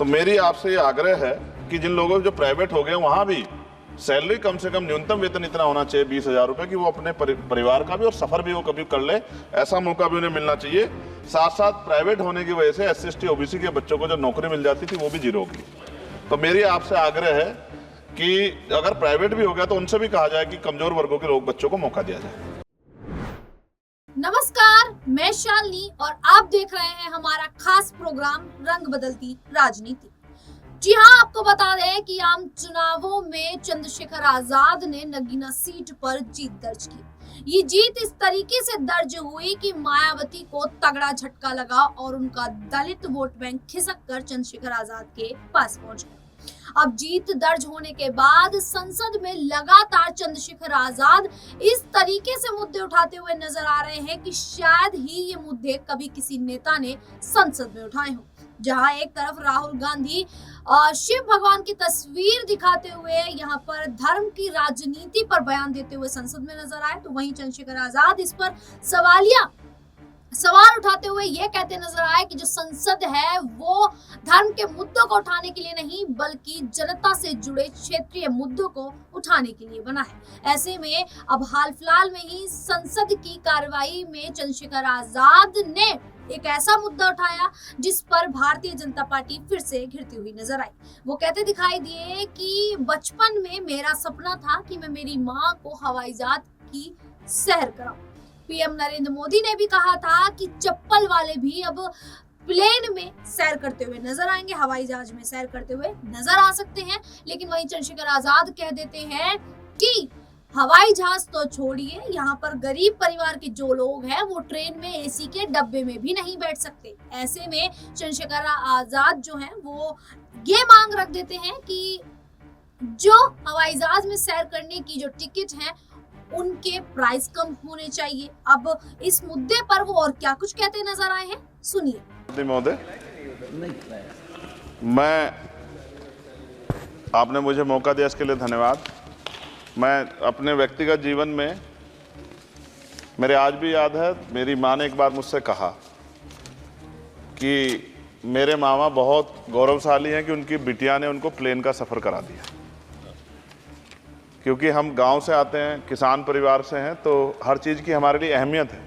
तो मेरी आपसे ये आग्रह है कि जिन लोगों जो प्राइवेट हो गए वहाँ भी सैलरी कम से कम न्यूनतम वेतन इतना होना चाहिए 20,000 रुपये कि वो अपने परिवार का भी और सफर भी वो कभी कर ले, ऐसा मौका भी उन्हें मिलना चाहिए। साथ साथ प्राइवेट होने की वजह से SC/ST OBC के बच्चों को जो नौकरी मिल जाती थी वो भी जीरो होगी। तो मेरी आपसे आग्रह है कि अगर प्राइवेट भी हो गया तो उनसे भी कहा जाए कि कमजोर वर्गों के लोग बच्चों को मौका दिया जाए। नमस्कार, मैं शालिनी और आप देख रहे हैं हमारा खास प्रोग्राम रंग बदलती राजनीति। जी हाँ, आपको बता दें कि आम चुनावों में चंद्रशेखर आजाद ने नगीना सीट पर जीत दर्ज की। ये जीत इस तरीके से दर्ज हुई कि मायावती को तगड़ा झटका लगा और उनका दलित वोट बैंक खिसक कर चंद्रशेखर आजाद के पास पहुंच गया। अब जीत दर्ज होने के बाद संसद में लगातार चंद्रशेखर आजाद इस तरीके से मुद्दे उठाते हुए नजर आ रहे हैं कि शायद ही ये मुद्दे कभी किसी नेता ने संसद में उठाए हों। जहां एक तरफ राहुल गांधी शिव भगवान की तस्वीर दिखाते हुए यहाँ पर धर्म की राजनीति पर बयान देते हुए संसद में नजर आए, तो वहीं चंद्रशेखर आजाद इस पर सवाल उठाते हुए ये कहते नजर आए कि जो संसद है वो धर्म के मुद्दों को उठाने के लिए नहीं बल्कि जनता से जुड़े क्षेत्रीय मुद्दों को उठाने के लिए बना है। ऐसे में अब हाल फिलहाल में ही संसद की कार्रवाई में चंद्रशेखर आजाद ने एक ऐसा मुद्दा उठाया जिस पर भारतीय जनता पार्टी फिर से घिरती हुई नजर आई। वो कहते दिखाई दिए कि बचपन में मेरा सपना था कि मैं मेरी माँ को हवाई जहाज की सैर कराऊं। पीएम नरेंद्र मोदी ने भी कहा था कि चप्पल वाले भी अब प्लेन में सैर करते हुए नजर आएंगे, हवाई जहाज में सैर करते हुए नजर आ सकते हैं। लेकिन वहीं चंद्रशेखर आजाद कह देते हैं कि हवाई जहाज तो छोड़िए, यहाँ पर गरीब परिवार के जो लोग हैं वो ट्रेन में एसी के डब्बे में भी नहीं बैठ सकते। ऐसे में चंद्रशेखर आजाद जो हैं वो ये मांग रख देते हैं कि जो हवाई जहाज में सैर करने की जो टिकट है उनके प्राइस कम होने चाहिए। अब इस मुद्दे पर वो और क्या कुछ कहते नजर आए हैं, सुनिए। महोदय, आपने मुझे मौका दिया इसके लिए धन्यवाद। मैं अपने व्यक्तिगत जीवन में मेरे आज भी याद है, मेरी माँ ने एक बार मुझसे कहा कि मेरे मामा बहुत गौरवशाली हैं कि उनकी बिटिया ने उनको प्लेन का सफ़र करा दिया। क्योंकि हम गांव से आते हैं, किसान परिवार से हैं, तो हर चीज़ की हमारे लिए अहमियत है।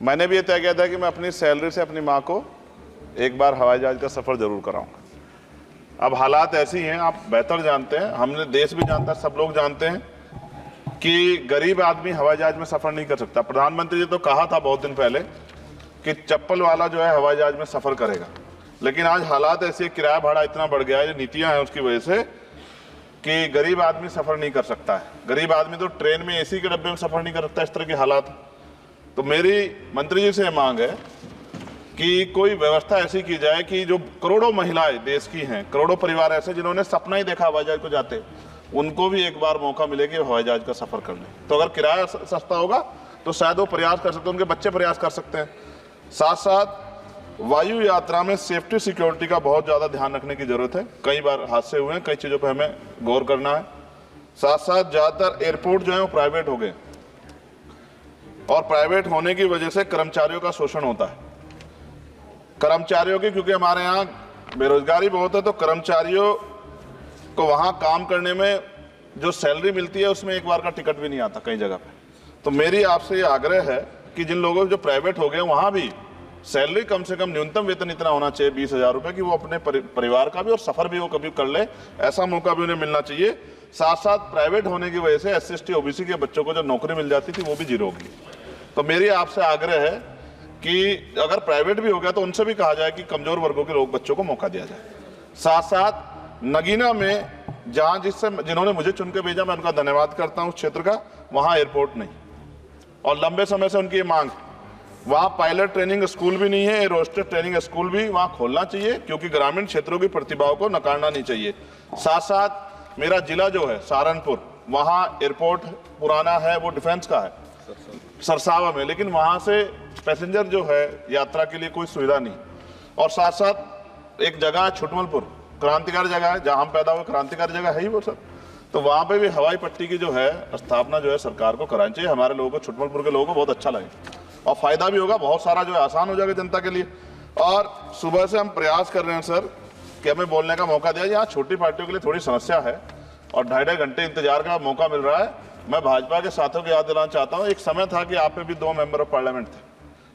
मैंने भी ये तय किया था कि मैं अपनी सैलरी से अपनी माँ को एक बार हवाई जहाज़ का सफ़र ज़रूर कराऊंगा। अब हालात ऐसी हैं, आप बेहतर जानते हैं, हमने देश भी जानता है, सब लोग जानते हैं कि गरीब आदमी हवाई जहाज़ में सफ़र नहीं कर सकता। प्रधानमंत्री जी तो कहा था बहुत दिन पहले कि चप्पल वाला जो है हवाई जहाज़ में सफ़र करेगा, लेकिन आज हालात ऐसी, किराया भाड़ा इतना बढ़ गया है, जो नीतियाँ हैं उसकी वजह से कि गरीब आदमी सफ़र नहीं कर सकता है। गरीब आदमी तो ट्रेन में एसी के डब्बे में सफ़र नहीं कर सकता, इस तरह के हालात। तो मेरी मंत्री जी से मांग है कि कोई व्यवस्था ऐसी की जाए कि जो करोड़ों महिलाएं देश की हैं, करोड़ों परिवार ऐसे जिन्होंने सपना ही देखा हवाई जहाज को जाते, उनको भी एक बार मौका मिले कि हवाई जहाज का सफ़र कर लें। तो अगर किराया सस्ता होगा तो शायद वो प्रयास कर सकते हैं, उनके बच्चे प्रयास कर सकते हैं। साथ साथ वायु यात्रा में सेफ्टी सिक्योरिटी का बहुत ज़्यादा ध्यान रखने की ज़रूरत है। कई बार हादसे हुए हैं, कई चीज़ों पर हमें गौर करना है। साथ साथ ज़्यादातर एयरपोर्ट जो है वो प्राइवेट हो गए और प्राइवेट होने की वजह से कर्मचारियों का शोषण होता है। कर्मचारियों की, क्योंकि हमारे यहाँ बेरोजगारी बहुत है, तो कर्मचारियों को वहाँ काम करने में जो सैलरी मिलती है उसमें एक बार का टिकट भी नहीं आता कई जगह पे। तो मेरी आपसे ये आग्रह है कि जिन लोगों जो प्राइवेट हो गए वहाँ भी सैलरी कम से कम न्यूनतम वेतन इतना होना चाहिए 20,000 रुपये कि वो अपने परिवार का भी और सफर भी वो कभी कर ले, ऐसा मौका भी उन्हें मिलना चाहिए। साथ साथ प्राइवेट होने की वजह से SC/ST OBC के बच्चों को जो नौकरी मिल जाती थी वो भी जीरो होगी। तो मेरी आपसे आग्रह है कि अगर प्राइवेट भी हो गया तो उनसे भी कहा जाए कि कमजोर वर्गों के लोग बच्चों को मौका दिया जाए। साथ साथ नगीना में जहाँ जिन्होंने मुझे चुन के भेजा, मैं उनका धन्यवाद करता हूँ उस क्षेत्र का, वहाँ एयरपोर्ट नहीं, और लंबे समय से उनकी ये मांग, वहाँ पायलट ट्रेनिंग स्कूल भी नहीं है, एरोस्टेस ट्रेनिंग स्कूल भी वहाँ खोलना चाहिए, क्योंकि ग्रामीण क्षेत्रों की प्रतिभाओं को नकारना नहीं चाहिए। साथ साथ मेरा जिला जो है सहारनपुर, वहाँ एयरपोर्ट पुराना है, वो डिफेंस का है सरसावा में, लेकिन वहाँ से पैसेंजर जो है यात्रा के लिए कोई सुविधा नहीं। और साथ साथ एक जगह है छुटमलपुर, क्रांतिकारी जगह है, जहाँ हम पैदा हुए, क्रांतिकारी जगह है ही वो सब, तो वहाँ पे भी हवाई पट्टी की जो है स्थापना जो है सरकार को करानी चाहिए। हमारे लोगों को, छुटमलपुर के लोगों को बहुत अच्छा लगे और फायदा भी होगा, बहुत सारा जो है आसान हो जाएगा जनता के लिए। और सुबह से हम प्रयास कर रहे हैं सर कि हमें बोलने का मौका दिया। यहाँ छोटी पार्टियों के लिए थोड़ी समस्या है और 2.5 घंटे इंतजार का मौका मिल रहा है। मैं भाजपा के साथियों को याद दिलाना चाहता हूँ, एक समय था कि आप में भी 2 मेंबर ऑफ पार्लियामेंट थे।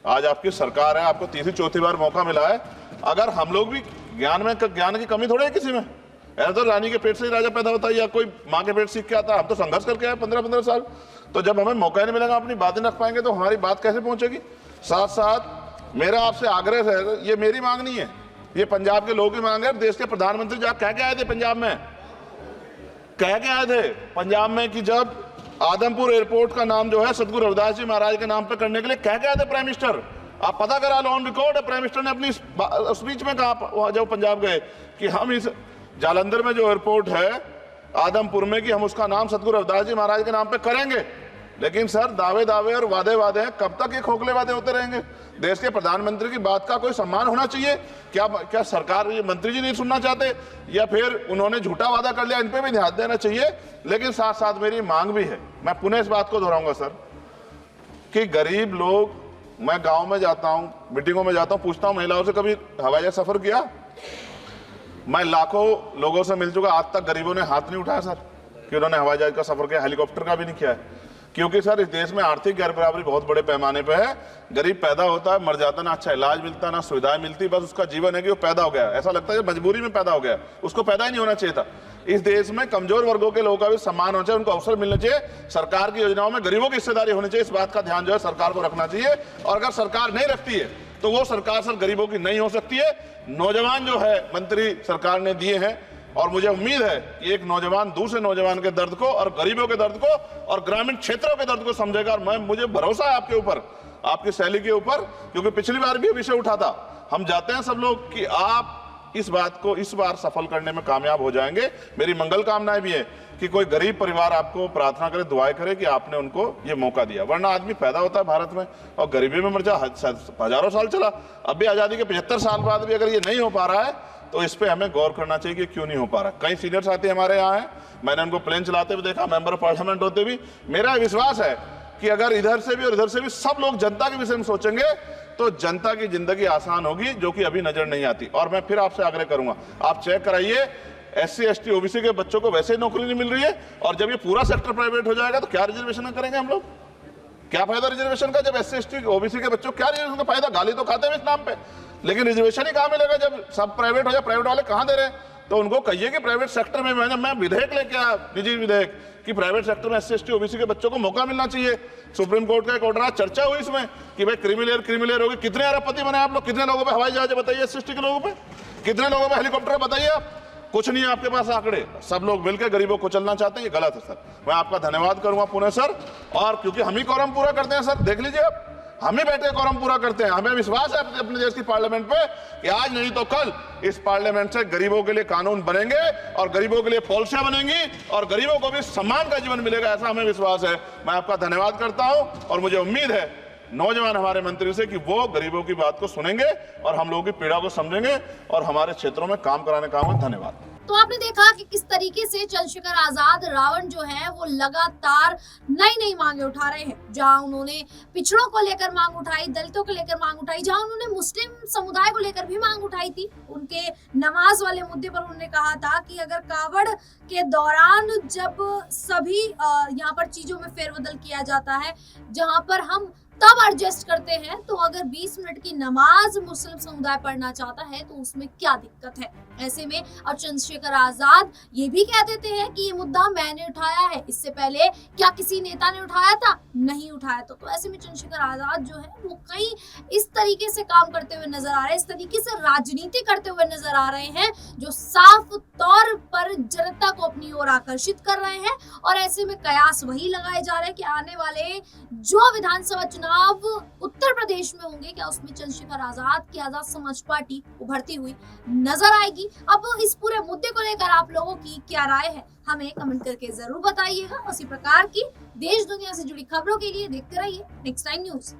आज आपकी सरकार है, आपको तीसरी चौथी बार मौका मिला है। अगर हम लोग भी ज्ञान की कमी थोड़ी है किसी में। ऐसा तो रानी के पेट से ही राजा पैदा होता है या कोई माँ के पेट सीख के आता है। हम तो संघर्ष करके आए 15-15 साल। तो जब हमें मौका नहीं मिलेगा, अपनी बातें रख पाएंगे तो हमारी बात कैसे पहुंचेगी। साथ साथ मेरा आपसे आग्रह है, ये मेरी मांग नहीं है, ये पंजाब के लोगों की मांग है। देश के प्रधानमंत्री जब कह के आए थे पंजाब में, कह के आए थे पंजाब में कि जब आदमपुर एयरपोर्ट का नाम जो है सतगुरु रविदास जी महाराज के नाम पर करने के लिए कह के आए थे प्राइम मिनिस्टर। आप पता करा लो, ऑन रिकॉर्ड है। प्राइम मिनिस्टर ने अपनी स्पीच में कहा जब पंजाब गए कि हम इस जालंधर में जो एयरपोर्ट है आदमपुर में, कि हम उसका नाम सतगुरु रविदास जी महाराज के नाम पे करेंगे। लेकिन सर दावे और वादे हैं, कब तक ये खोखले वादे होते रहेंगे। देश के प्रधानमंत्री की बात का कोई सम्मान होना चाहिए। क्या सरकार, ये मंत्री जी नहीं सुनना चाहते या फिर उन्होंने झूठा वादा कर लिया, इन पे भी ध्यान देना चाहिए। लेकिन साथ साथ मेरी मांग भी है, मैं पुनः इस बात को दोहराऊंगा सर, कि गरीब लोग, मैं गांव में जाता हूं, मीटिंगों में जाता हूं, पूछता हूं महिलाओं से कभी हवाई जहाज सफर किया। मैं लाखों लोगों से मिल चुका, आज तक गरीबों ने हाथ नहीं उठाया सर कि उन्होंने हवाई जहाज का सफर किया, हेलीकॉप्टर का भी नहीं किया है। क्योंकि सर इस देश में आर्थिक गैर बराबरी बहुत बड़े पैमाने पे है। गरीब पैदा होता है, मर जाता, ना अच्छा इलाज मिलता, ना सुविधाएं मिलती, बस उसका जीवन है कि वो पैदा हो गया, ऐसा लगता है मजबूरी में पैदा हो गया, उसको पैदा ही नहीं होना चाहिए था। इस देश में कमजोर वर्गों के लोगों का भी सम्मान होना चाहिए, उनको अवसर मिलना चाहिए। सरकार की योजनाओं में गरीबों की हिस्सेदारी होनी चाहिए, इस बात का ध्यान जो है सरकार को रखना चाहिए। और अगर सरकार नहीं रखती है तो वो सरकार सर गरीबों की नहीं हो सकती है। नौजवान जो है मंत्री सरकार ने दिए हैं और मुझे उम्मीद है कि एक नौजवान दूसरे नौजवान के दर्द को और गरीबों के दर्द को और ग्रामीण क्षेत्रों के दर्द को समझेगा। और मुझे भरोसा है आपके ऊपर, आपकी शैली के ऊपर, क्योंकि पिछली बार भी विषय उठा था। हम जाते हैं सब लोग कि आप इस बात को इस बार सफल करने में कामयाब हो जाएंगे। मेरी मंगल कामनाएं भी है कि कोई गरीब परिवार आपको प्रार्थना करे, दुआएं करे कि आपने उनको ये मौका दिया। वरना आदमी पैदा होता है भारत में और गरीबी में मर जा, हजारों साल चला। अब भी आजादी के 75 साल बाद भी अगर ये नहीं हो पा रहा है तो इस पे हमें गौर करना चाहिए कि क्यों नहीं हो पा रहा। कई सीनियर साथी हमारे यहाँ हैं, मैंने उनको प्लेन चलाते हुए देखा, मेंबर ऑफ पार्लियामेंट होते भी। मेरा विश्वास है कि अगर इधर से भी और इधर से भी सब लोग जनता के विषय में सोचेंगे तो जनता की जिंदगी आसान होगी, जो कि अभी नजर नहीं आती। और मैं फिर आपसे आग्रह करूंगा, आप चेक कराइए, SC ST OBC के बच्चों को वैसे ही नौकरी नहीं मिल रही है, और जब ये पूरा सेक्टर प्राइवेट हो जाएगा तो क्या रिजर्वेशन करेंगे हम लोग? क्या फायदा रिजर्वेशन का? जब SC ST OBC के बच्चों क्या रिजर्वेशन का फायदा? गाली तो खाते हैं इस नाम पे, लेकिन रिजर्वेशन ही कहां मिलेगा जब सब प्राइवेट हो जाए? प्राइवेट वाले कहां दे रहे हैं? तो उनको कहिए कि प्राइवेट सेक्टर में मैं विधेयक लेके आया, निजी विधेयक, कि प्राइवेट सेक्टर में SC ST OBC के बच्चों को मौका मिलना चाहिए। सुप्रीम कोर्ट का एक ऑर्डर, आज चर्चा हुई इसमें कि भाई क्रीमिलेयर होगी। कितने अरबपति बने आप लोग? कितने लोगों पे हवाई जहाज बताइए? SC ST के लोगों पे कितने लोगों पे हेलीकॉप्टर बताइए? आप कुछ नहीं है आपके पास आंकड़े। सब लोग मिलकर गरीबों को चलना चाहते हैं, ये गलत है सर। मैं आपका धन्यवाद करूंगा पुनः सर, और क्योंकि हम ही कोरम पूरा करते हैं सर, देख लीजिए आप, हम ही बैठे कोरम पूरा करते हैं। हमें विश्वास है अपने देश की पार्लियामेंट पे कि आज नहीं तो कल इस पार्लियामेंट से गरीबों के लिए कानून बनेंगे और गरीबों के लिए पॉलिसियां बनेंगी और गरीबों को भी सम्मान का जीवन मिलेगा, ऐसा हमें विश्वास है। मैं आपका धन्यवाद करता हूं और मुझे उम्मीद है नौजवान हमारे मंत्री से कि वो गरीबों की बात को सुनेंगे और हम लोगों की पीड़ा को समझेंगे और हमारे क्षेत्रों में काम कराने का आऊंगा। धन्यवाद। तो आपने देखा कि किस तरीके से चंद्रशेखर आजाद रावण जो है वो लगातार नई मांगे उठा रहे हैं। जहां उन्होंने पिछड़ों को लेकर मांग उठाई, दलितों को लेकर मांग उठाई, जहां उन्होंने मुस्लिम समुदाय को लेकर भी मांग उठाई थी। उनके नमाज वाले मुद्दे पर उन्होंने कहा था कि अगर कावड़ के दौरान जब सभी यहाँ पर चीजों में फेरबदल किया जाता है, जहां पर हम तब एडजस्ट करते हैं, तो अगर 20 मिनट की नमाज मुस्लिम समुदाय पढ़ना चाहता है तो उसमें क्या दिक्कत है। ऐसे में अब चंद्रशेखर आजाद ये भी कह देते हैं कि ये मुद्दा मैंने उठाया है, इससे पहले क्या किसी नेता ने उठाया था? नहीं उठाया। तो ऐसे में चंद्रशेखर आजाद जो है वो कहीं इस तरीके से काम करते हुए नजर आ रहे हैं, इस तरीके से राजनीति करते हुए नजर आ रहे हैं, जो साफ तौर पर जनता को अपनी ओर आकर्षित कर रहे हैं। और ऐसे में कयास वही लगाए जा रहे हैं कि आने वाले जो विधानसभा चुनाव उत्तर प्रदेश में होंगे, क्या उसमें चंद्रशेखर आजाद की आजाद समाज पार्टी उभरती हुई नजर आएगी? अब इस पूरे मुद्दे को लेकर आप लोगों की क्या राय है, हमें कमेंट करके जरूर बताइएगा। उसी प्रकार की देश दुनिया से जुड़ी खबरों के लिए देखते रहिए नेक्स्ट टाइम न्यूज।